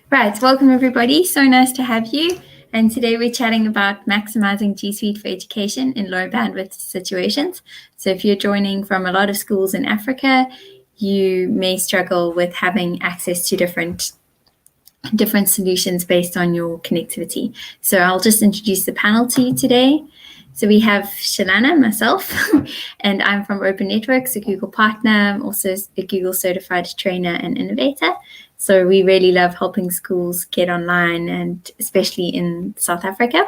Right, welcome everybody. So nice to have you. And today we're chatting about maximizing G Suite for education in low bandwidth situations. So if you're joining from a lot of schools in Africa, you may struggle with having access to different solutions based on your connectivity. So I'll just introduce the panel to you today. So we have Shalana, myself, and I'm from Open Networks, a Google partner. I'm also a Google certified trainer and innovator. So we really love helping schools get online, and especially in South Africa.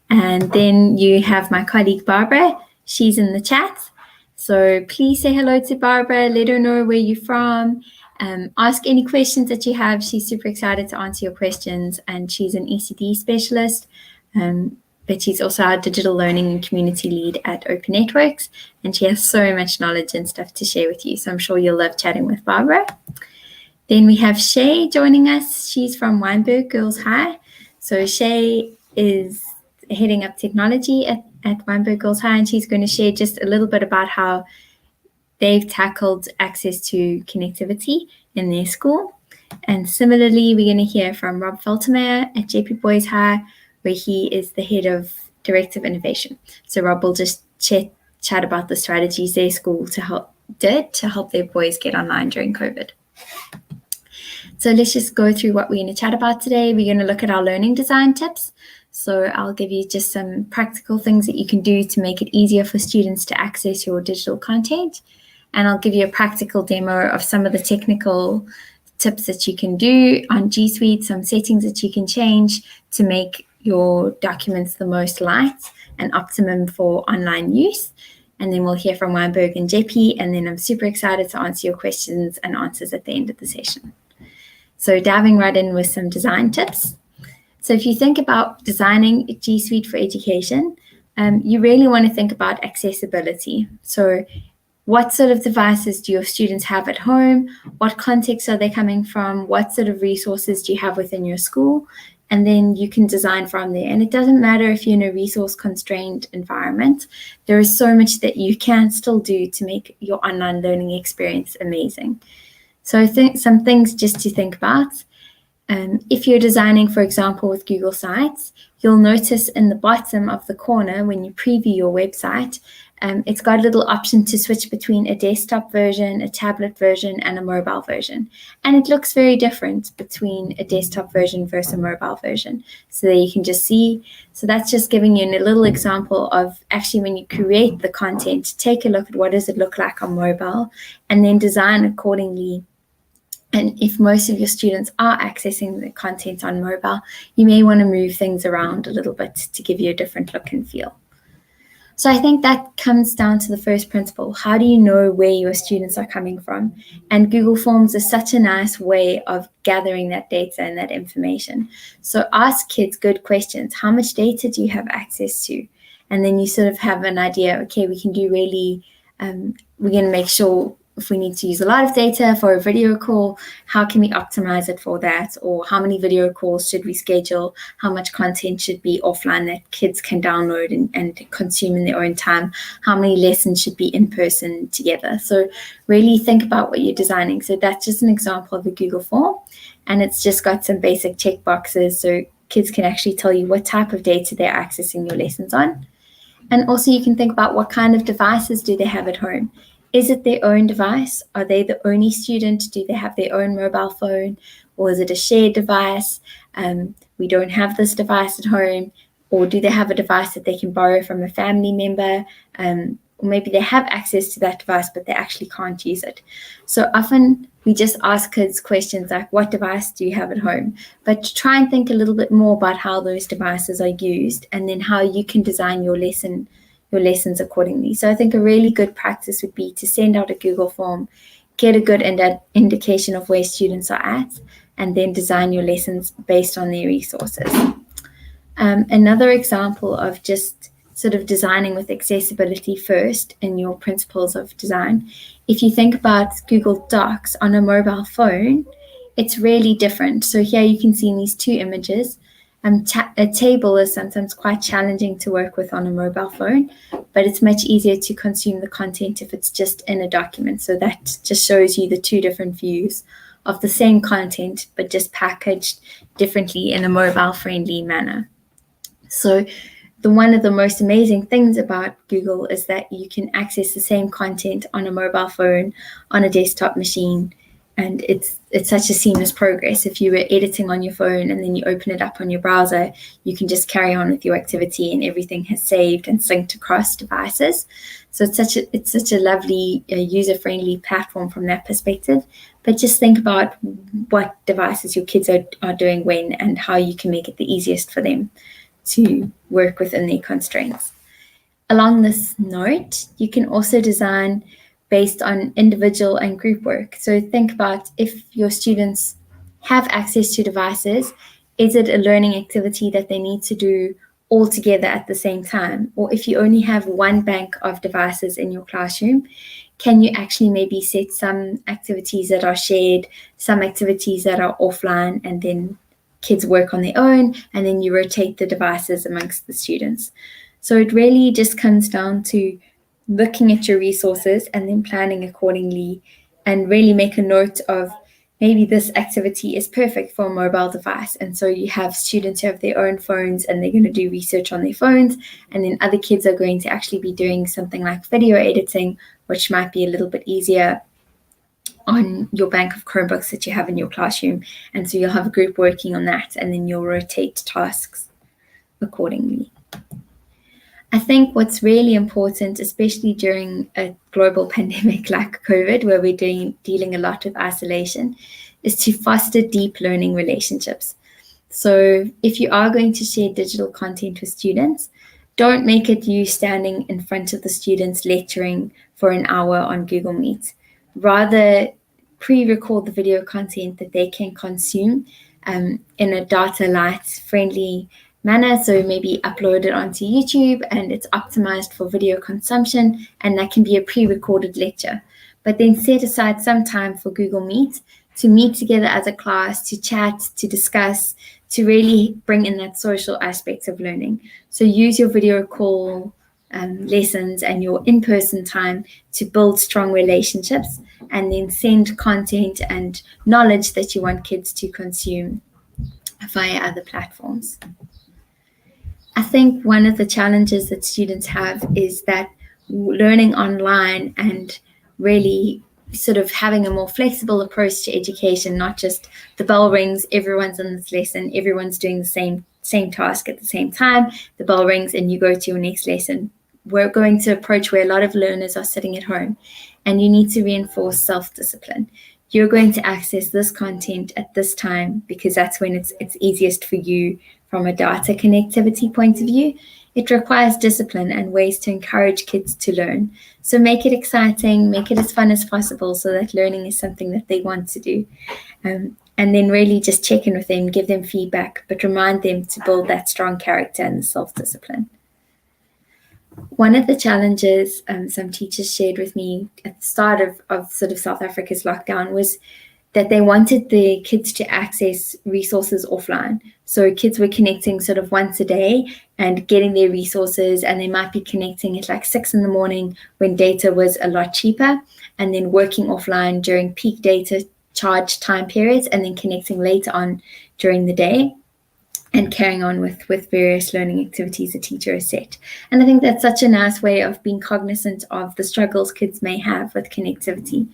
And then you have my colleague Barbara. She's in the chat. So please say hello to Barbara. Let her know where you're from. Ask any questions that you have. She's super excited to answer your questions. And she's an ECD specialist. But she's also our digital learning and community lead at Open Networks. And she has so much knowledge and stuff to share with you. So I'm sure you'll love chatting with Barbara. Then we have Shay joining us. She's from Weinberg Girls High. So Shay is heading up technology at Weinberg Girls High, and she's going to share just a little bit about how they've tackled access to connectivity in their school. And similarly, we're going to hear from Rob Feltermeyer at JP Boys High, where he is the head of directive innovation. So Rob will just chat about the strategies their school did to help their boys get online during COVID. So let's just go through what we're going to chat about today. We're going to look at our learning design tips. So I'll give you just some practical things that you can do to make it easier for students to access your digital content. And I'll give you a practical demo of some of the technical tips that you can do on G Suite, some settings that you can change to make your documents the most light and optimum for online use. And then we'll hear from Weinberg and JP, and then I'm super excited to answer your questions and answers at the end of the session. So diving right in with some design tips. So if you think about designing G Suite for education, you really want to think about accessibility. So what sort of devices do your students have at home? What context are they coming from? What sort of resources do you have within your school? And then you can design from there. And it doesn't matter if you're in a resource-constrained environment. There is so much that you can still do to make your online learning experience amazing. So I think some things just to think about. If you're designing, for example, with Google Sites, you'll notice in the bottom of the corner when you preview your website, it's got a little option to switch between a desktop version, a tablet version, and a mobile version. And it looks very different between a desktop version versus a mobile version. So there you can just see. So that's just giving you a little example of actually when you create the content, take a look at what does it look like on mobile, and then design accordingly. And if most of your students are accessing the content on mobile, you may want to move things around a little bit to give you a different look and feel. So I think that comes down to the first principle. How do you know where your students are coming from? And Google Forms is such a nice way of gathering that data and that information. So ask kids good questions. How much data do you have access to? And then you sort of have an idea, okay, we can do really, we're going to make sure if we need to use a lot of data for a video call, how can we optimize it for that? Or how many video calls should we schedule? How much content should be offline that kids can download and consume in their own time? How many lessons should be in person together? So really think about what you're designing. So that's just an example of a Google form. And it's just got some basic check boxes so kids can actually tell you what type of data they're accessing your lessons on. And also you can think about what kind of devices do they have at home? Is it their own device? Are they the only student? Do they have their own mobile phone? Or is it a shared device? We don't have this device at home. Or do they have a device that they can borrow from a family member? Or maybe they have access to that device, but they actually can't use it. So often we just ask kids questions like, what device do you have at home? But try and think a little bit more about how those devices are used and then how you can design your lessons accordingly. So I think a really good practice would be to send out a Google form, get a good indication of where students are at, and then design your lessons based on their resources. Another example of just sort of designing with accessibility first in your principles of design, if you think about Google Docs on a mobile phone, it's really different. So here you can see in these two images, a table is sometimes quite challenging to work with on a mobile phone, but it's much easier to consume the content if it's just in a document. So that just shows you the two different views of the same content, but just packaged differently in a mobile-friendly manner. So one of the most amazing things about Google is that you can access the same content on a mobile phone, on a desktop machine, and it's such a seamless progress. If you were editing on your phone and then you open it up on your browser, you can just carry on with your activity and everything has saved and synced across devices. So it's such a lovely user-friendly platform from that perspective. But just think about what devices your kids are doing when and how you can make it the easiest for them to work within their constraints. Along this note, you can also design based on individual and group work. So think about if your students have access to devices, is it a learning activity that they need to do all together at the same time? Or if you only have one bank of devices in your classroom, can you actually maybe set some activities that are shared, some activities that are offline, and then kids work on their own, and then you rotate the devices amongst the students? So it really just comes down to looking at your resources and then planning accordingly, and really make a note of maybe this activity is perfect for a mobile device. And so you have students who have their own phones and they're going to do research on their phones, and then other kids are going to actually be doing something like video editing, which might be a little bit easier on your bank of Chromebooks that you have in your classroom. And so you'll have a group working on that, and then you'll rotate tasks accordingly. I think what's really important, especially during a global pandemic like COVID, where we're dealing a lot with isolation, is to foster deep learning relationships. So if you are going to share digital content with students, don't make it you standing in front of the students lecturing for an hour on Google Meet. Rather, pre-record the video content that they can consume in a data light friendly manner. So maybe upload it onto YouTube and it's optimized for video consumption, and that can be a pre-recorded lecture. But then set aside some time for Google Meet to meet together as a class, to chat, to discuss, to really bring in that social aspect of learning. So use your video call lessons and your in-person time to build strong relationships, and then send content and knowledge that you want kids to consume via other platforms. I think one of the challenges that students have is that learning online and really sort of having a more flexible approach to education, not just the bell rings, everyone's in this lesson, everyone's doing the same task at the same time, the bell rings and you go to your next lesson. We're going to approach where a lot of learners are sitting at home, and you need to reinforce self-discipline. You're going to access this content at this time because that's when it's easiest for you from a data connectivity point of view. It requires discipline and ways to encourage kids to learn. So make it exciting, make it as fun as possible so that learning is something that they want to do. And then really just check in with them, give them feedback, but remind them to build that strong character and the self-discipline. One of the challenges some teachers shared with me at the start of sort of South Africa's lockdown was that they wanted the kids to access resources offline. So kids were connecting sort of once a day and getting their resources, and they might be connecting at like 6 a.m. when data was a lot cheaper, and then working offline during peak data charge time periods, and then connecting later on during the day and carrying on with various learning activities a teacher has set. And I think that's such a nice way of being cognizant of the struggles kids may have with connectivity.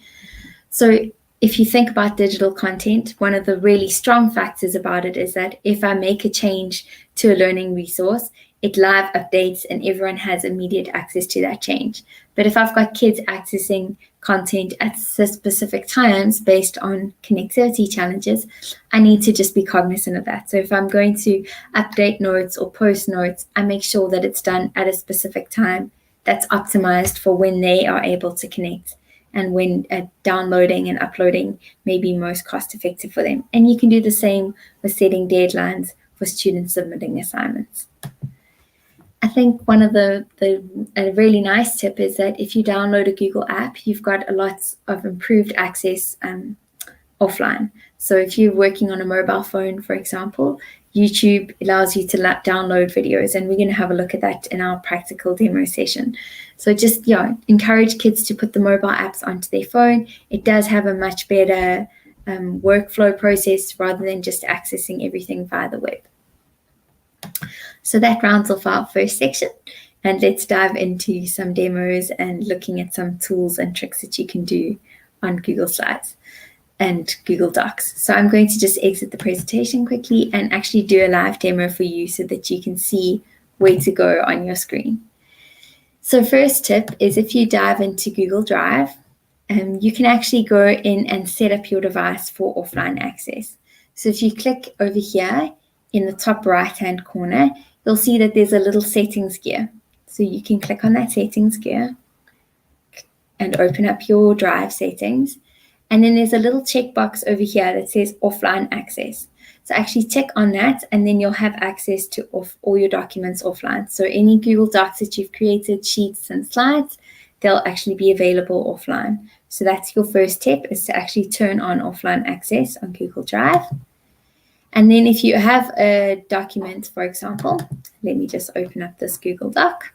So if you think about digital content, one of the really strong factors about it is that if I make a change to a learning resource, it live updates and everyone has immediate access to that change. But if I've got kids accessing content at specific times based on connectivity challenges, I need to just be cognizant of that. So if I'm going to update notes or post notes, I make sure that it's done at a specific time that's optimized for when they are able to connect and when downloading and uploading may be most cost effective for them. And you can do the same with setting deadlines for students submitting assignments. I think one of a really nice tip is that if you download a Google app, you've got a lot of improved access offline. So if you're working on a mobile phone, for example, YouTube allows you to download videos, and we're going to have a look at that in our practical demo session. So just encourage kids to put the mobile apps onto their phone. It does have a much better workflow process rather than just accessing everything via the web. So that rounds off our first section, and let's dive into some demos and looking at some tools and tricks that you can do on Google Slides and Google Docs. So I'm going to just exit the presentation quickly and actually do a live demo for you so that you can see where to go on your screen. So first tip is if you dive into Google Drive, you can actually go in and set up your device for offline access. So if you click over here in the top right-hand corner, you'll see that there's a little settings gear. So you can click on that settings gear and open up your Drive settings. And then there's a little checkbox over here that says offline access. So actually tick on that, and then you'll have access to all your documents offline. So any Google Docs that you've created, sheets and slides, they'll actually be available offline. So that's your first tip, is to actually turn on offline access on Google Drive. And then if you have a document, for example, let me just open up this Google Doc.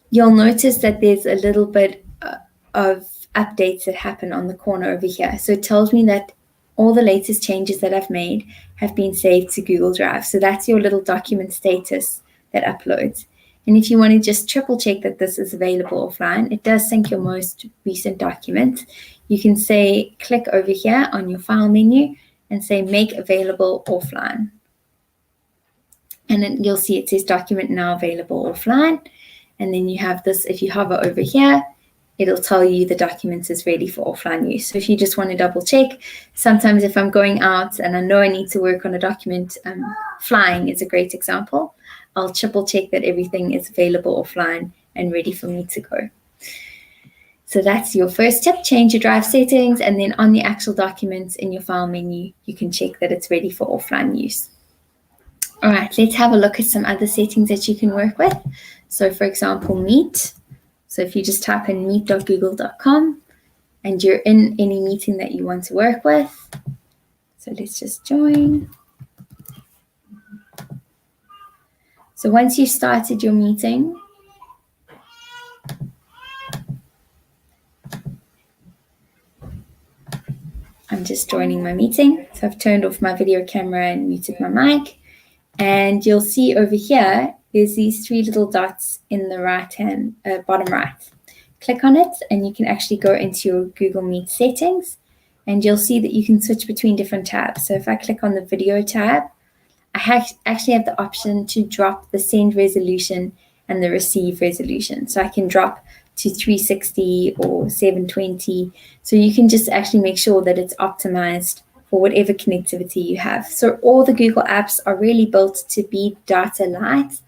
You'll notice that there's a little bit of updates that happen on the corner over here. So it tells me that all the latest changes that I've made have been saved to Google Drive. So that's your little document status that uploads. And if you want to just triple check that this is available offline, it does sync your most recent document. You can say, click over here on your file menu and say make available offline. And then you'll see it says document now available offline. And then you have this, if you hover over here, it'll tell you the document is ready for offline use. So if you just want to double check, sometimes if I'm going out and I know I need to work on a document, flying is a great example. I'll triple check that everything is available offline and ready for me to go. So that's your first tip, change your Drive settings, and then on the actual documents in your file menu, you can check that it's ready for offline use. All right, let's have a look at some other settings that you can work with. So for example, Meet. So if you just type in meet.google.com and you're in any meeting that you want to work with. So let's just join. So once you've started your meeting, I'm just joining my meeting. So I've turned off my video camera and muted my mic. And you'll see over here, there's these three little dots in the right-hand, bottom right. Click on it and you can actually go into your Google Meet settings and you'll see that you can switch between different tabs. So if I click on the video tab, I actually have the option to drop the send resolution and the receive resolution. So I can drop to 360 or 720. So you can just actually make sure that it's optimized for whatever connectivity you have. So all the Google apps are really built to be data light,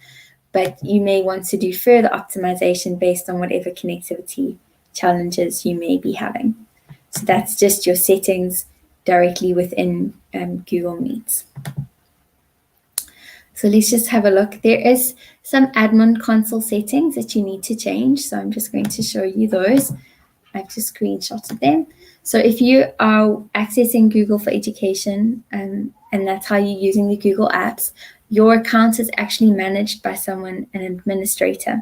but you may want to do further optimization based on whatever connectivity challenges you may be having. So that's just your settings directly within Google Meet. So let's just have a look. There is some admin console settings that you need to change. So I'm just going to show you those. I've just screenshotted them. So if you are accessing Google for Education, and that's how you're using the Google apps, your account is actually managed by someone, an administrator.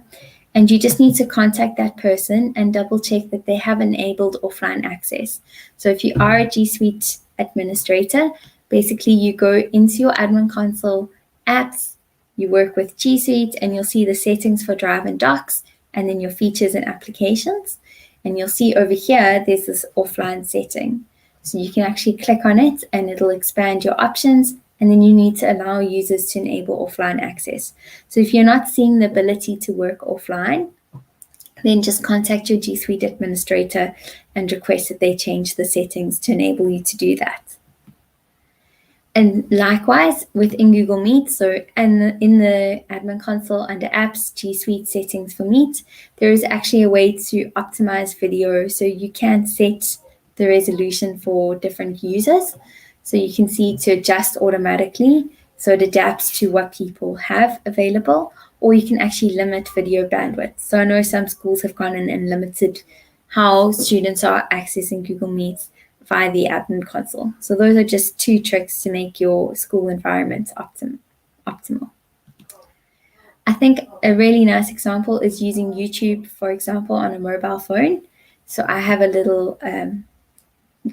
And you just need to contact that person and double check that they have enabled offline access. So if you are a G Suite administrator, basically you go into your admin console, apps, you work with G Suite, and you'll see the settings for Drive and Docs, and then your features and applications. And you'll see over here, there's this offline setting. So you can actually click on it and it'll expand your options. And then you need to allow users to enable offline access. So if you're not seeing the ability to work offline, then just contact your G Suite administrator and request that they change the settings to enable you to do that. And likewise, within Google Meet, so and in the admin console under apps, G Suite settings for Meet, there is actually a way to optimize video. So you can set the resolution for different users. So you can see to adjust automatically. So it adapts to what people have available, or you can actually limit video bandwidth. So I know some schools have gone in and limited how students are accessing Google Meet via the admin console. So those are just two tricks to make your school environment optimal. I think a really nice example is using YouTube, for example, on a mobile phone. So I have a little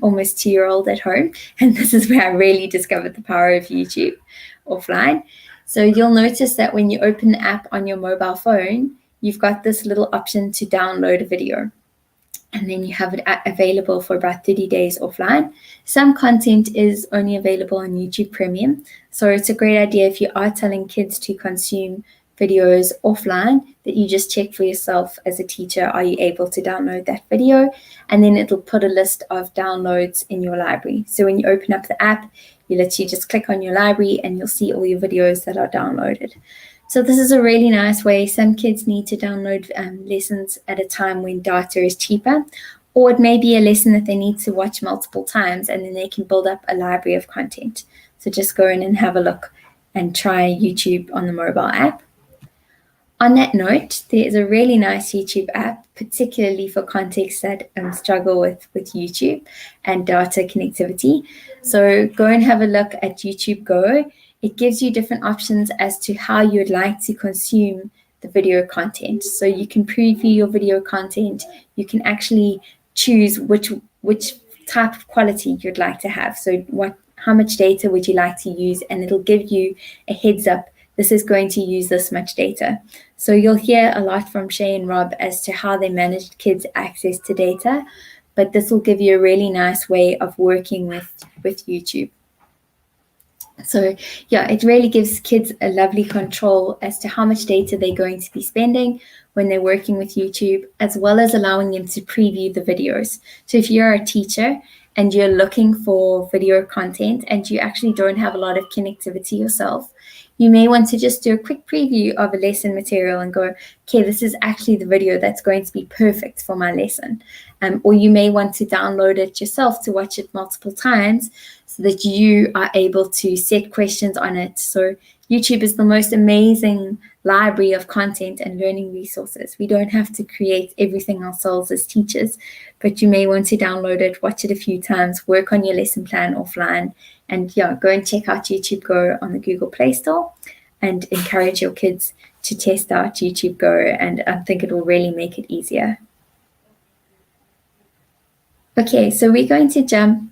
almost 2-year-old at home. And this is where I really discovered the power of YouTube offline. So you'll notice that when you open the app on your mobile phone, you've got this little option to download a video. And then you have it available for about 30 days offline. Some content is only available on YouTube Premium. So it's a great idea if you are telling kids to consume videos offline that you just check for yourself as a teacher, are you able to download that video? And then it'll put a list of downloads in your library. So when you open up the app, you literally just click on your library and you'll see all your videos that are downloaded. So this is a really nice way. Some kids need to download lessons at a time when data is cheaper, or it may be a lesson that they need to watch multiple times, and then they can build up a library of content. So just go in and have a look and try YouTube on the mobile app. On that note, there is a really nice YouTube app, particularly for contexts that struggle with YouTube and data connectivity. So go and have a look at YouTube Go. It gives you different options as to how you would like to consume the video content. So you can preview your video content. You can actually choose which type of quality you'd like to have. So how much data would you like to use? And it'll give you a heads up. This is going to use this much data. So you'll hear a lot from Shay and Rob as to how they managed kids' access to data, but this will give you a really nice way of working with YouTube. So yeah, it really gives kids a lovely control as to how much data they're going to be spending when they're working with YouTube, as well as allowing them to preview the videos. So if you're a teacher and you're looking for video content and you actually don't have a lot of connectivity yourself, you may want to just do a quick preview of a lesson material and go, okay, this is actually the video that's going to be perfect for my lesson. Or you may want to download it yourself to watch it multiple times so that you are able to set questions on it. So YouTube is the most amazing library of content and learning resources. We don't have to create everything ourselves as teachers, but you may want to download it, watch it a few times, work on your lesson plan offline, and yeah, go and check out YouTube Go on the Google Play Store and encourage your kids to test out YouTube Go, and I think it will really make it easier. Okay, so we're going to jump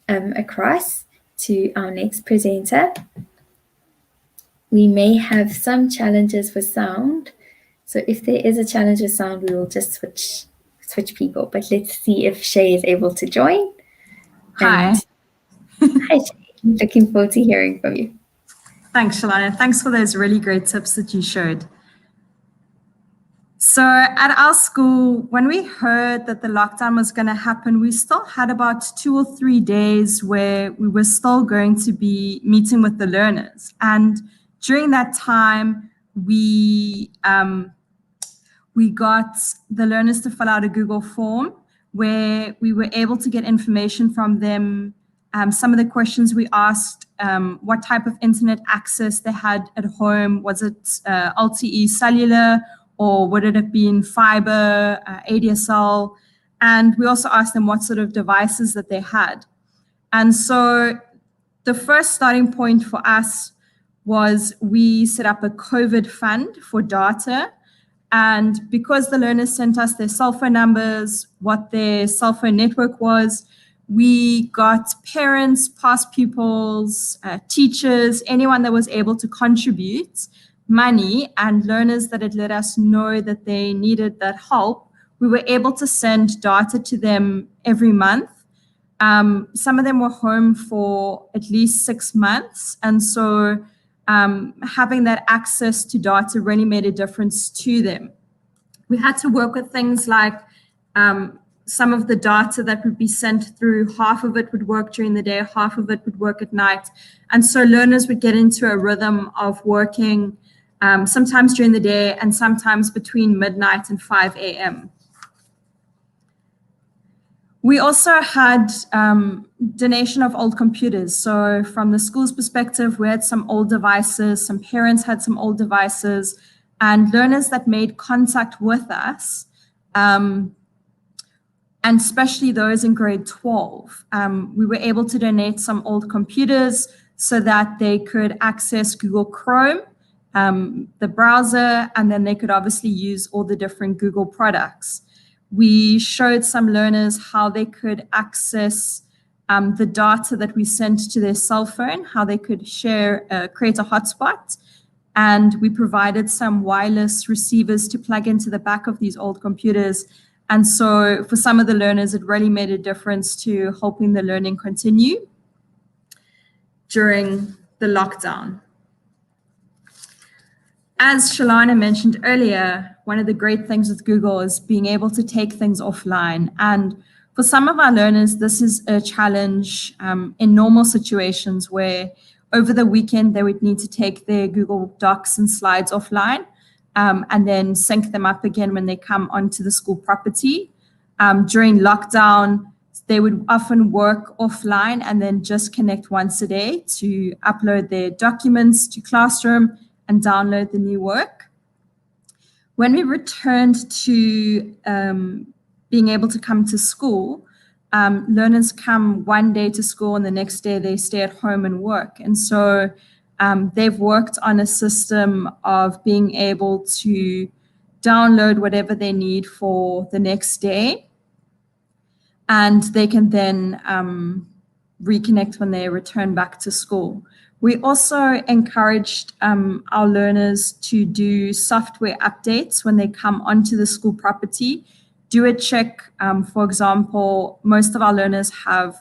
across to our next presenter. We may have some challenges with sound. So if there is a challenge with sound, we will just switch people. But let's see if Shay is able to join. Hi. Hi, Shay. Looking forward to hearing from you. Thanks, Shalana. Thanks for those really great tips that you showed. So at our school, when we heard that the lockdown was going to happen, we still had about 2 or 3 days where we were still going to be meeting with the learners. And during that time, we got the learners to fill out a Google form where we were able to get information from them. Some of the questions we asked, what type of internet access they had at home. Was it LTE cellular, or would it have been fiber, ADSL? And we also asked them what sort of devices that they had. And so the first starting point for us was we set up a COVID fund for data. And because the learners sent us their cell phone numbers, what their cell phone network was, we got parents, past pupils, teachers, anyone that was able to contribute money, and learners that had let us know that they needed that help. We were able to send data to them every month. Some of them were home for at least 6 months. And so having that access to data really made a difference to them. We had to work with things like some of the data that would be sent through, half of it would work during the day, half of it would work at night. And so learners would get into a rhythm of working sometimes during the day and sometimes between midnight and 5 a.m. We also had donation of old computers. So from the school's perspective, we had some old devices, some parents had some old devices, and learners that made contact with us, and especially those in grade 12. We were able to donate some old computers so that they could access Google Chrome, the browser, and then they could obviously use all the different Google products. We showed some learners how they could access the data that we sent to their cell phone, how they could create a hotspot. And we provided some wireless receivers to plug into the back of these old computers. And so for some of the learners, it really made a difference to helping the learning continue during the lockdown. As Shalana mentioned earlier, one of the great things with Google is being able to take things offline. And for some of our learners, this is a challenge in normal situations where over the weekend they would need to take their Google Docs and slides offline and then sync them up again when they come onto the school property. During lockdown, they would often work offline and then just connect once a day to upload their documents to Classroom and download the new work. When we returned to being able to come to school, learners come one day to school and the next day they stay at home and work. And so they've worked on a system of being able to download whatever they need for the next day. And they can then reconnect when they return back to school. We also encouraged our learners to do software updates when they come onto the school property. Do a check. For example, most of our learners have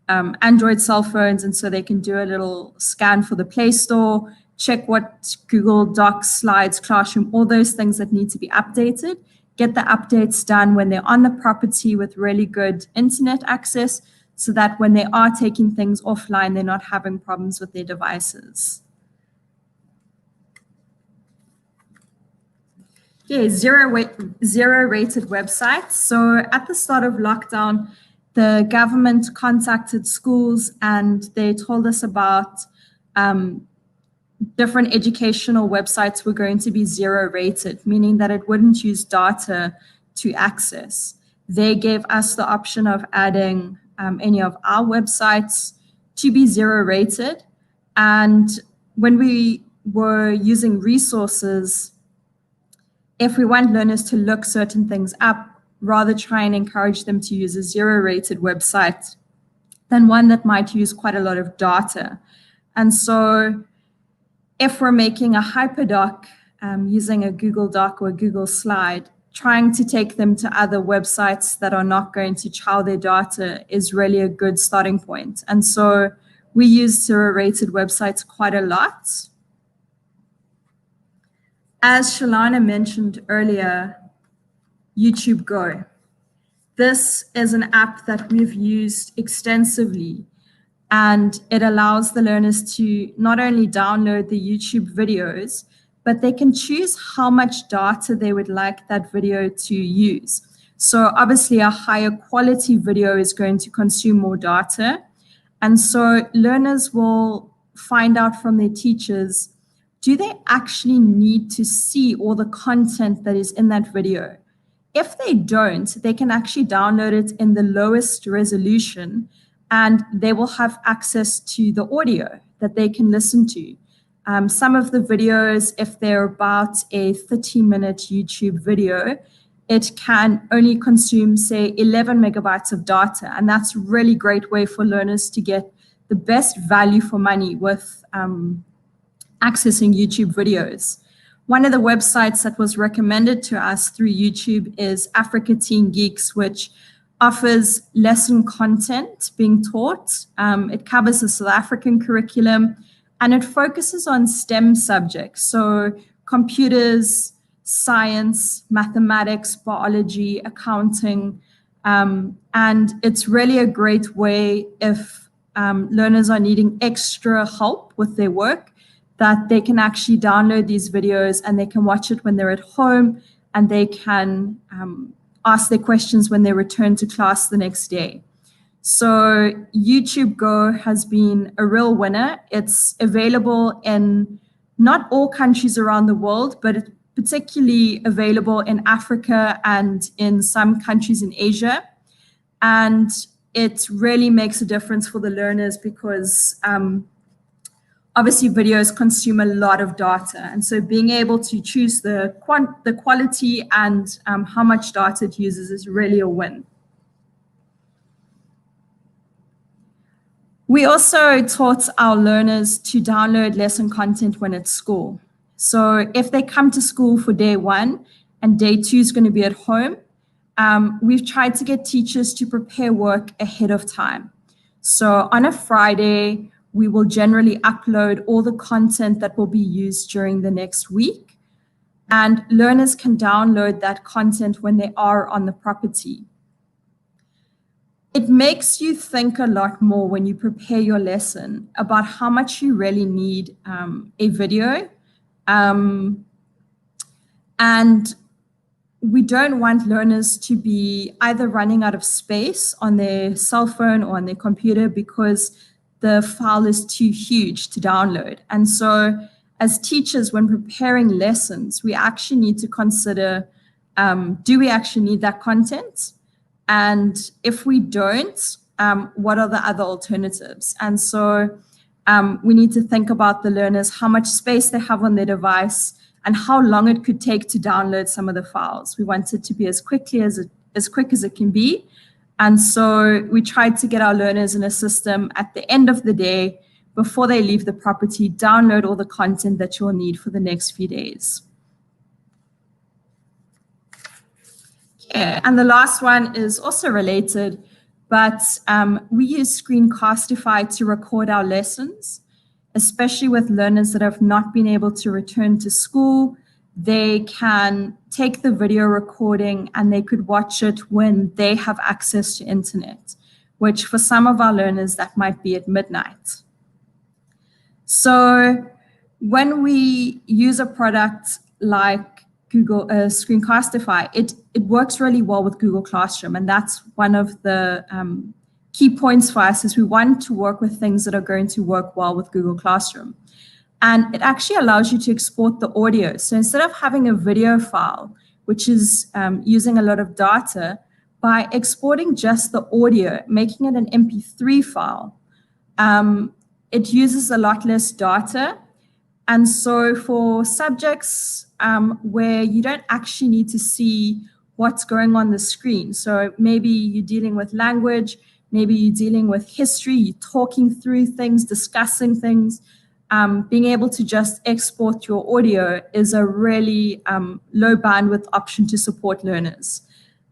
Android cell phones, and so they can do a little scan for the Play Store, check what Google Docs, Slides, Classroom, all those things that need to be updated. Get the updates done when they're on the property with really good internet access, so that when they are taking things offline, they're not having problems with their devices. Yeah, zero-rated websites. So at the start of lockdown, the government contacted schools and they told us about different educational websites were going to be zero-rated, meaning that it wouldn't use data to access. They gave us the option of adding any of our websites to be zero-rated. And when we were using resources, if we want learners to look certain things up, rather try and encourage them to use a zero-rated website than one that might use quite a lot of data. And so if we're making a hyperdoc using a Google Doc or a Google Slide, trying to take them to other websites that are not going to chow their data is really a good starting point. And so we use zero-rated websites quite a lot. As Shalana mentioned earlier, YouTube Go. This is an app that we've used extensively, and it allows the learners to not only download the YouTube videos, but they can choose how much data they would like that video to use. So obviously a higher quality video is going to consume more data. And so learners will find out from their teachers, do they actually need to see all the content that is in that video? If they don't, they can actually download it in the lowest resolution and they will have access to the audio that they can listen to. Some of the videos, if they're about a 30-minute YouTube video, it can only consume, say, 11 megabytes of data. And that's a really great way for learners to get the best value for money with accessing YouTube videos. One of the websites that was recommended to us through YouTube is Africa Teen Geeks, which offers lesson content being taught. It covers the South African curriculum and it focuses on STEM subjects. So computers, science, mathematics, biology, accounting. And it's really a great way if learners are needing extra help with their work, that they can actually download these videos and they can watch it when they're at home and they can ask their questions when they return to class the next day. So YouTube Go has been a real winner. It's available in not all countries around the world, but it's particularly available in Africa and in some countries in Asia. And it really makes a difference for the learners because obviously videos consume a lot of data. And so being able to choose the quality and how much data it uses is really a win. We also taught our learners to download lesson content when at school. So if they come to school for day 1 and day 2 is going to be at home, we've tried to get teachers to prepare work ahead of time. So on a Friday, we will generally upload all the content that will be used during the next week, and learners can download that content when they are on the property. It makes you think a lot more when you prepare your lesson about how much you really need a video. And we don't want learners to be either running out of space on their cell phone or on their computer because the file is too huge to download. And so as teachers, when preparing lessons, we actually need to consider, do we actually need that content? And if we don't, what are the other alternatives? And so we need to think about the learners, how much space they have on their device, and how long it could take to download some of the files. We want it to be as quick as it can be. And so we tried to get our learners in a system at the end of the day, before they leave the property, download all the content that you'll need for the next few days. Yeah, and the last one is also related, but we use screencastify to record our lessons, especially with learners that have not been able to return to school. They can take the video recording and they could watch it when they have access to internet, which for some of our learners, that might be at midnight. So when we use a product like Google Screencastify, it works really well with Google Classroom. And that's one of the key points for us, is we want to work with things that are going to work well with Google Classroom. And it actually allows you to export the audio. So instead of having a video file, which is using a lot of data, by exporting just the audio, making it an MP3 file, it uses a lot less data. And so for subjects where you don't actually need to see what's going on the screen, so maybe you're dealing with language, maybe you're dealing with history, you're talking through things, discussing things, being able to just export your audio is a really low bandwidth option to support learners.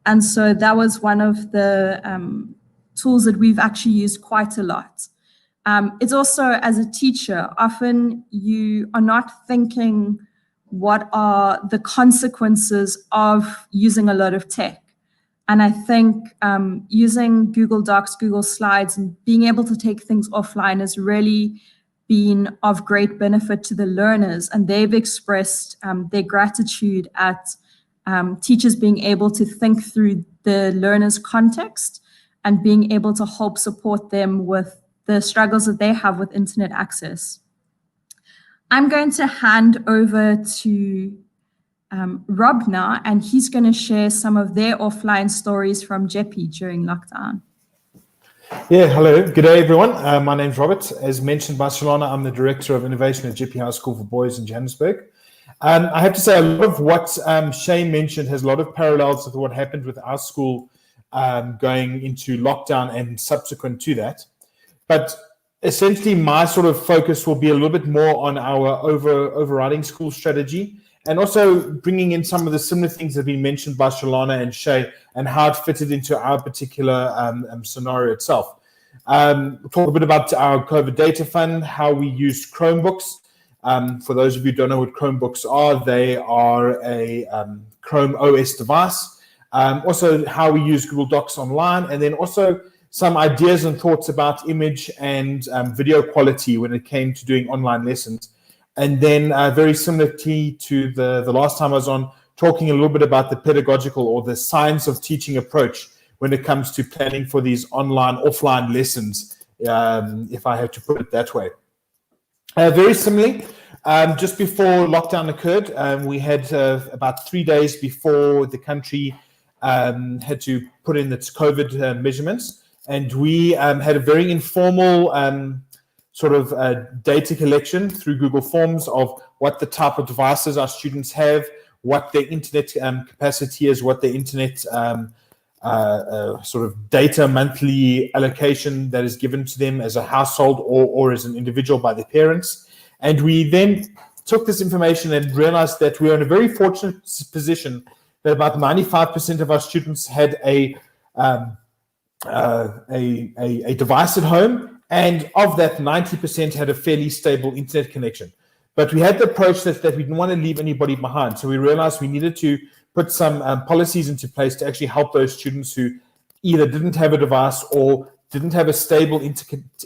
And so that was one of the tools that we've actually used quite a lot. It's also, as a teacher, often you are not thinking what are the consequences of using a lot of tech. And I think using Google Docs, Google Slides, and being able to take things offline has really been of great benefit to the learners. And they've expressed their gratitude at teachers being able to think through the learner's context and being able to help support them with the struggles that they have with internet access. I'm going to hand over to Rob now, and he's going to share some of their offline stories from JEPI during lockdown. Yeah, hello. Good day, everyone. My name's Robert. As mentioned by Solana, I'm the Director of Innovation at JEPI High School for Boys in Johannesburg. I have to say a lot of what Shane mentioned has a lot of parallels with what happened with our school going into lockdown and subsequent to that. But essentially, my sort of focus will be a little bit more on our overriding school strategy, and also bringing in some of the similar things that have been mentioned by Shalana and Shay and how it fitted into our particular scenario itself. We'll talk a bit about our COVID data fund, how we used Chromebooks. For those of you who don't know what Chromebooks are, they are a Chrome OS device. Also, how we use Google Docs online, and then also some ideas and thoughts about image and video quality when it came to doing online lessons. And then very similarly to the last time I was on, talking a little bit about the pedagogical or the science of teaching approach when it comes to planning for these online, offline lessons, if I have to put it that way. Very similarly, just before lockdown occurred, we had about 3 days before the country had to put in its COVID measurements. And we had a very informal sort of data collection through Google Forms of what the type of devices our students have, what their internet capacity is, what their internet sort of data monthly allocation that is given to them as a household or as an individual by their parents. And we then took this information and realized that we are in a very fortunate position that about 95% of our students had a device at home, and of that, 90% had a fairly stable internet connection. But we had the approach that we didn't want to leave anybody behind. So we realized we needed to put some policies into place to actually help those students who either didn't have a device or didn't have a stable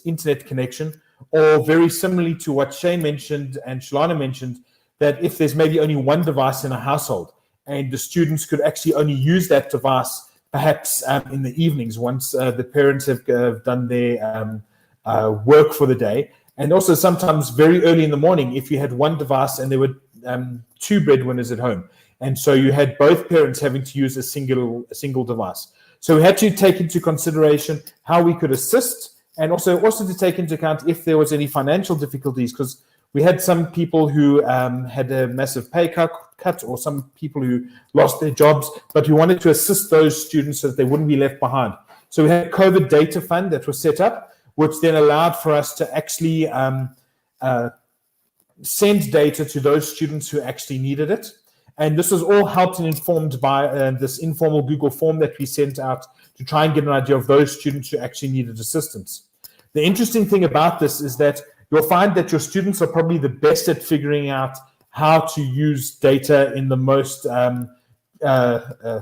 internet connection, or very similarly to what Shane mentioned and Shalana mentioned, that if there's maybe only one device in a household and the students could actually only use that device perhaps in the evenings once the parents have done their work for the day. And also sometimes very early in the morning, if you had one device and there were two breadwinners at home. And so you had both parents having to use a single device. So we had to take into consideration how we could assist, and also to take into account if there was any financial difficulties, because we had some people who had a massive pay cut or some people who lost their jobs, but we wanted to assist those students so that they wouldn't be left behind. So we had a COVID data fund that was set up, which then allowed for us to actually send data to those students who actually needed it. And this was all helped and informed by this informal Google form that we sent out to try and get an idea of those students who actually needed assistance. The interesting thing about this is that you'll find that your students are probably the best at figuring out how to use data in the most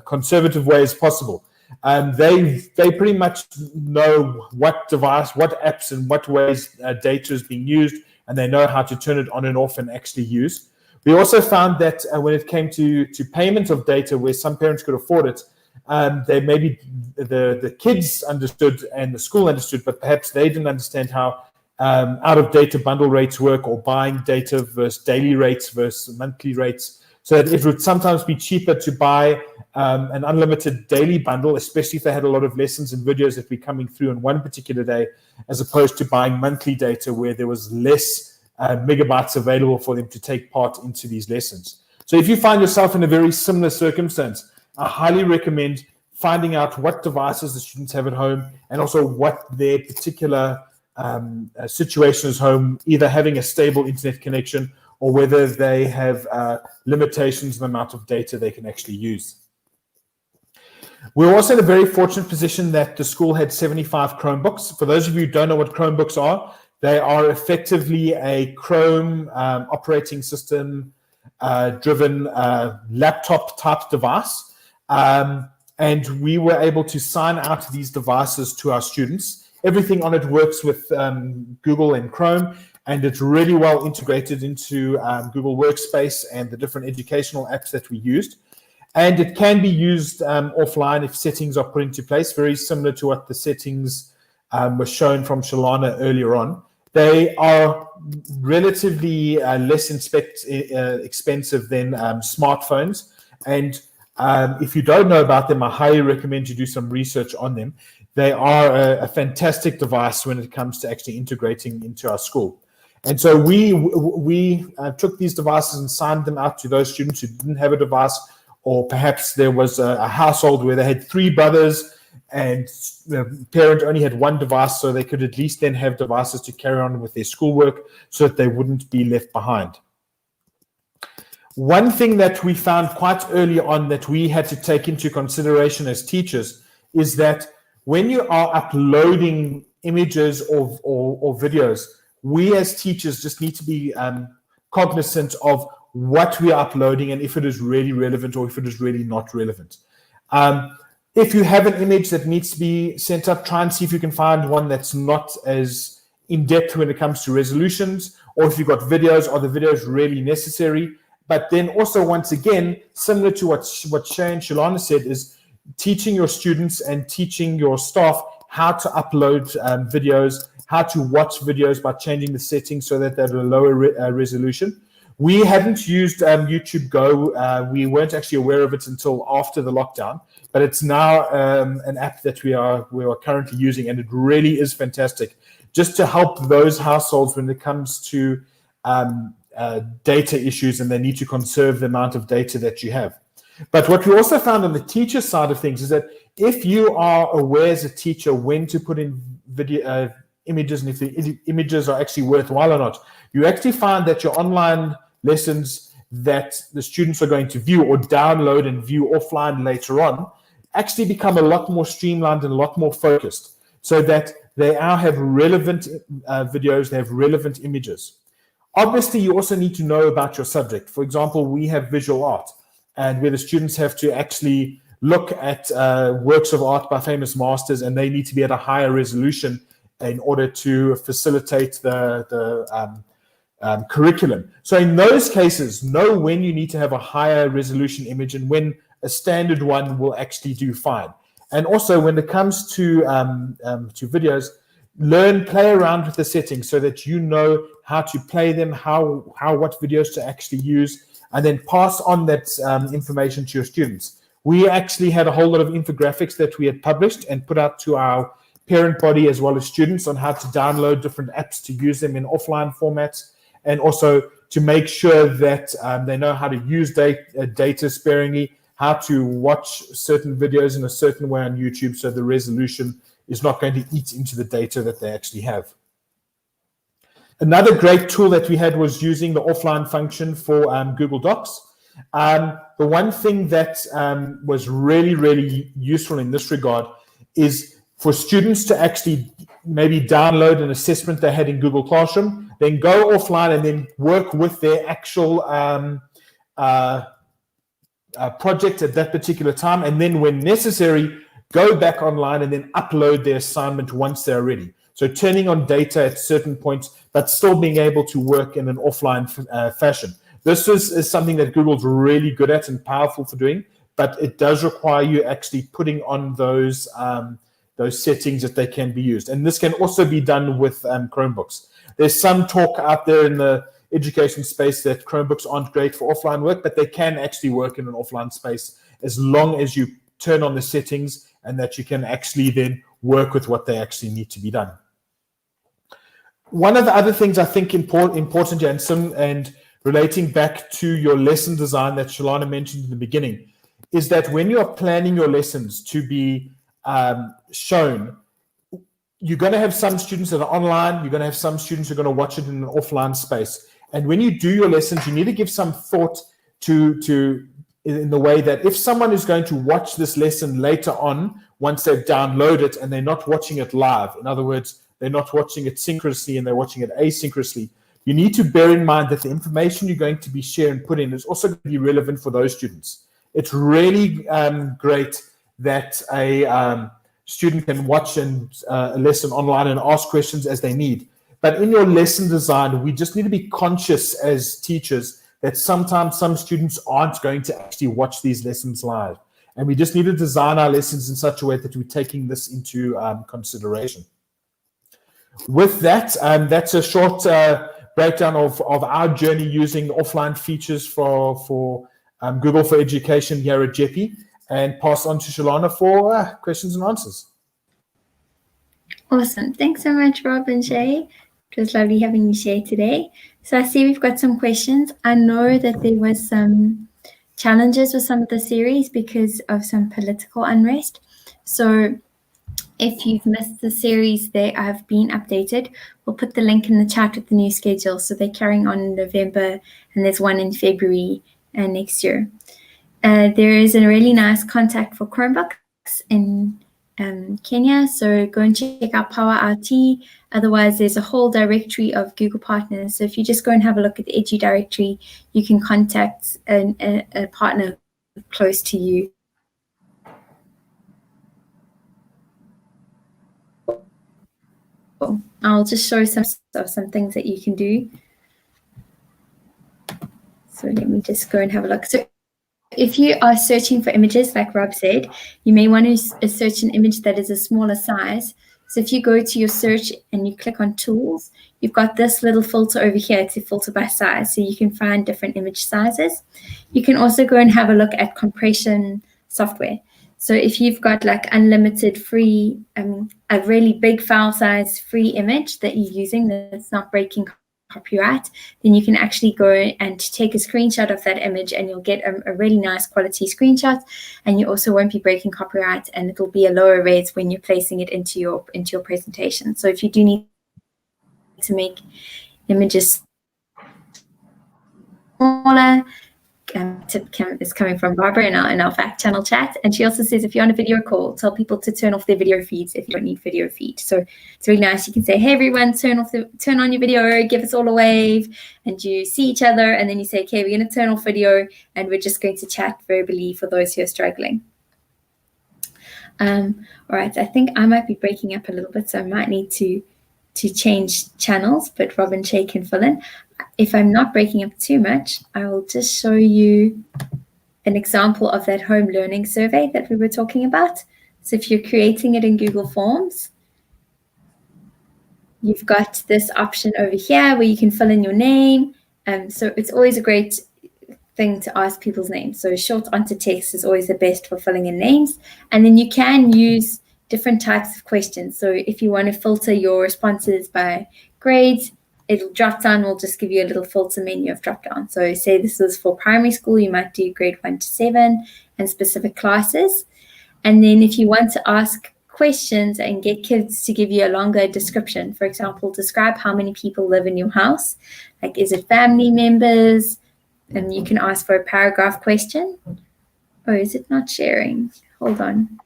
conservative way as possible. They pretty much know what device, what apps, and what ways data is being used, and they know how to turn it on and off and actually use. We also found that when it came to payment of data, where some parents could afford it, they maybe the kids understood and the school understood, but perhaps they didn't understand how out-of-data bundle rates work, or buying data versus daily rates versus monthly rates, so that it would sometimes be cheaper to buy an unlimited daily bundle, especially if they had a lot of lessons and videos that were coming through in one particular day, as opposed to buying monthly data where there was less megabytes available for them to take part into these lessons. So if you find yourself in a very similar circumstance, I highly recommend finding out what devices the students have at home, and also what their particular situation is home, either having a stable internet connection or whether they have limitations in the amount of data they can actually use. We're also in a very fortunate position that the school had 75 Chromebooks. For those of you who don't know what Chromebooks are, they are effectively a Chrome operating system driven laptop type device. And we were able to sign out these devices to our students. Everything on it works with Google and Chrome, and it's really well integrated into Google Workspace and the different educational apps that we used. And it can be used offline if settings are put into place, very similar to what the settings were shown from Shalana earlier on. They are relatively less expensive than smartphones. And if you don't know about them, I highly recommend you do some research on them. They are a fantastic device when it comes to actually integrating into our school. And so we took these devices and signed them out to those students who didn't have a device, or perhaps there was a household where they had 3 brothers and the parent only had 1 device, so they could at least then have devices to carry on with their schoolwork so that they wouldn't be left behind. One thing that we found quite early on that we had to take into consideration as teachers is that when you are uploading images or videos, we as teachers just need to be cognizant of what we are uploading and if it is really relevant or if it is really not relevant. If you have an image that needs to be sent up, try and see if you can find one that's not as in-depth when it comes to resolutions, or if you've got videos, are the videos really necessary? But then also, once again, similar to what Shay and Shalana said, is teaching your students and teaching your staff how to upload videos, how to watch videos by changing the settings so that they're at a lower resolution. We hadn't used YouTube Go. We weren't actually aware of it until after the lockdown. but it's now an app that we are currently using, and it really is fantastic, just to help those households when it comes to data issues and they need to conserve the amount of data that you have. But what we also found on the teacher side of things is that if you are aware as a teacher when to put in video images, and if the images are actually worthwhile or not, you actually find that your online lessons that the students are going to view or download and view offline later on actually become a lot more streamlined and a lot more focused, so that they now have relevant videos, they have relevant images. Obviously, you also need to know about your subject. For example, we have visual art, and where the students have to actually look at works of art by famous masters, and they need to be at a higher resolution in order to facilitate the curriculum. So in those cases, know when you need to have a higher resolution image and when a standard one will actually do fine. And also when it comes to videos, play around with the settings so that you know how to play them, what videos to actually use, and then pass on that information to your students. We actually had a whole lot of infographics that we had published and put out to our parent body as well as students on how to download different apps to use them in offline formats, and also to make sure that they know how to use data sparingly, how to watch certain videos in a certain way on YouTube so the resolution is not going to eat into the data that they actually have. Another great tool that we had was using the offline function for Google Docs. The one thing that was really, really useful in this regard is for students to actually maybe download an assessment they had in Google Classroom, then go offline and then work with their actual project at that particular time, and then when necessary, go back online and then upload their assignment once they're ready. So turning on data at certain points, but still being able to work in an offline fashion. This is something that Google's really good at and powerful for doing, but it does require you actually putting on those settings that they can be used. And this can also be done with Chromebooks. There's some talk out there in the education space that Chromebooks aren't great for offline work, but they can actually work in an offline space as long as you turn on the settings and that you can actually then work with what they actually need to be done. One of the other things I think important, Jansen, and relating back to your lesson design that Shalana mentioned in the beginning, is that when you are planning your lessons to be shown, you're going to have some students that are online, you're going to have some students who are going to watch it in an offline space. And when you do your lessons, you need to give some thought to in the way that if someone is going to watch this lesson later on, once they've downloaded it and they're not watching it live, in other words, they're not watching it synchronously and they're watching it asynchronously, you need to bear in mind that the information you're going to be sharing and put in is also going to be relevant for those students. It's really great that a student can watch a lesson online and ask questions as they need. But in your lesson design, we just need to be conscious as teachers that sometimes some students aren't going to actually watch these lessons live. And we just need to design our lessons in such a way that we're taking this into consideration. With that, that's a short breakdown of our journey using offline features for Google for Education here at JEPI, and pass on to Shalana for questions and answers. Awesome. Thanks so much, Rob and Shay. It was lovely having you share today. So I see we've got some questions. I know that there was some challenges with some of the series because of some political unrest. So if you've missed the series, they have been updated. We'll put the link in the chat with the new schedule. So they're carrying on in November, and there's one in February next year. There is a really nice contact for Chromebooks in Kenya, so go and check out Power RT. Otherwise, there's a whole directory of Google partners. So if you just go and have a look at the Edu directory, you can contact a partner close to you. I'll just show some things that you can do. So let me just go and have a look. So if you are searching for images, like Rob said, you may want to search an image that is a smaller size. So if you go to your search and you click on tools, you've got this little filter over here to filter by size. So you can find different image sizes. You can also go and have a look at compression software. So if you've got like unlimited free, a really big file size free image that you're using that's not breaking copyright, then you can actually go and take a screenshot of that image, and you'll get a really nice quality screenshot, and you also won't be breaking copyright, and it'll be a lower res when you're placing it into your presentation. So if you do need to make images smaller, tip is coming from Barbara in our fact channel chat, and she also says if you're on a video call, tell people to turn off their video feeds if you don't need video feed. So it's really nice. You can say, hey everyone, turn on your video, give us all a wave, and you see each other, and then you say, okay, we're going to turn off video, and we're just going to chat verbally for those who are struggling. All right, I think I might be breaking up a little bit, so I might need to change channels, but Rob and Shay can fill in. If I'm not breaking up too much, I will just show you an example of that home learning survey that we were talking about. So if you're creating it in Google Forms, you've got this option over here where you can fill in your name. So it's always a great thing to ask people's names. So short answer text is always the best for filling in names. And then you can use different types of questions. So if you want to filter your responses by grades, it'll drop down, will just give you a little filter menu of drop down. So say this is for primary school, you might do grade 1 to 7 and specific classes. And then if you want to ask questions and get kids to give you a longer description, for example, describe how many people live in your house. Like, is it family members? And you can ask for a paragraph question. Oh, is it not sharing? Hold on.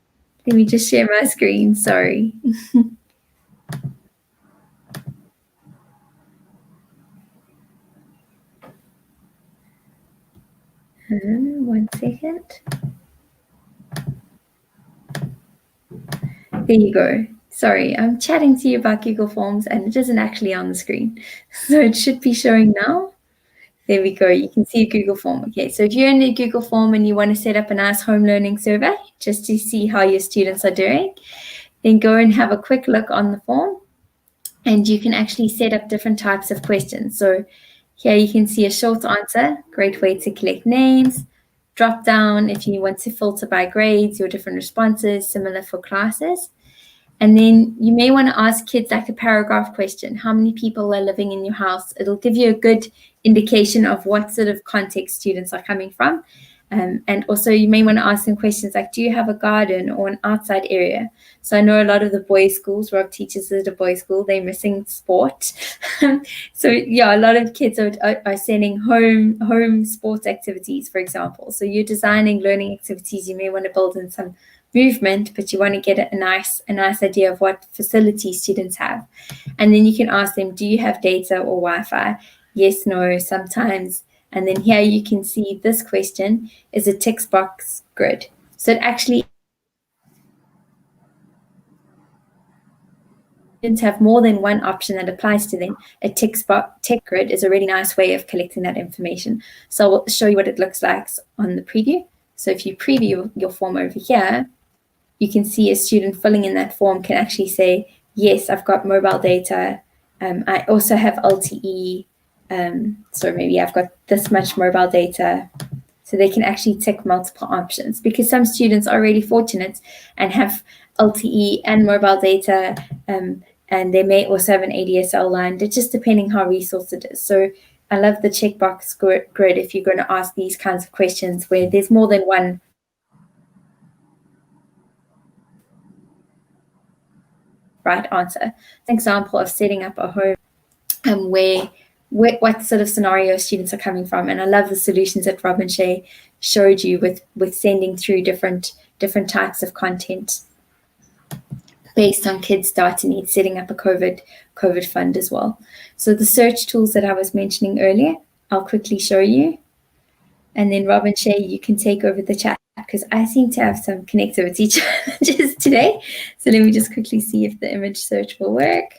Let me just share my screen. Sorry. One second. There you go. Sorry, I'm chatting to you about Google Forms and it isn't actually on the screen. So it should be showing now. There we go. You can see a Google form. Okay, so if you're in a Google form and you want to set up a nice home learning survey just to see how your students are doing, then go and have a quick look on the form and you can actually set up different types of questions. So here you can see a short answer, great way to collect names. Drop down if you want to filter by grades, your different responses, similar for classes. And then you may want to ask kids like a paragraph question. How many people are living in your house? It'll give you a good indication of what sort of context students are coming from. And also you may want to ask them questions like, do you have a garden or an outside area? So I know a lot of the boys' schools, Rob teaches at a boys' school, they're missing sport. So yeah, a lot of kids are sending home sports activities, for example. So you're designing learning activities, you may want to build in some movement, but you want to get a nice idea of what facilities students have. And then you can ask them, do you have data or Wi-Fi? Yes, no, sometimes. And then here you can see this question is a tick box grid. So it actually students have more than one option that applies to them. A tick grid is a really nice way of collecting that information. So I'll show you what it looks like on the preview. So if you preview your form over here, you can see a student filling in that form can actually say, yes, I've got mobile data. I also have LTE. So maybe I've got this much mobile data. So they can actually tick multiple options because some students are really fortunate and have LTE and mobile data, and they may also have an ADSL line, just depending how resourced it is. So I love the checkbox grid if you're going to ask these kinds of questions where there's more than one right answer. An example of setting up a home where what sort of scenario students are coming from. And I love the solutions that Rob and Shay showed you with sending through different types of content based on kids' data needs, setting up a COVID fund as well. So the search tools that I was mentioning earlier, I'll quickly show you. And then Rob and Shay, you can take over the chat because I seem to have some connectivity challenges today. So let me just quickly see if the image search will work.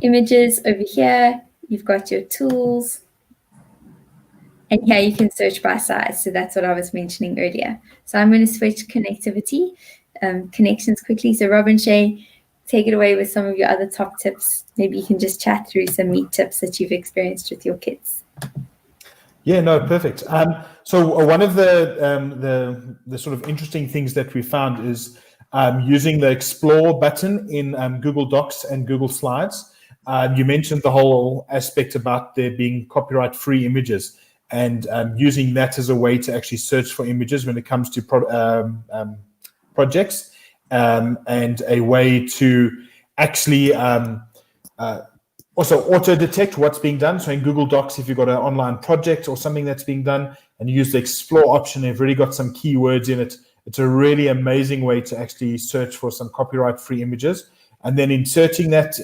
Images over here, you've got your tools. And here you can search by size. So that's what I was mentioning earlier. So I'm going to switch connectivity, connections quickly. So Rob and Shay, take it away with some of your other top tips. Maybe you can just chat through some neat tips that you've experienced with your kids. Yeah, no, perfect. So one of the sort of interesting things that we found is using the Explore button in Google Docs and Google Slides. You mentioned the whole aspect about there being copyright-free images, and using that as a way to actually search for images when it comes to projects, and a way to actually also auto-detect what's being done. So in Google Docs, if you've got an online project or something that's being done and you use the Explore option, they've already got some keywords in it. It's a really amazing way to actually search for some copyright-free images, and then inserting that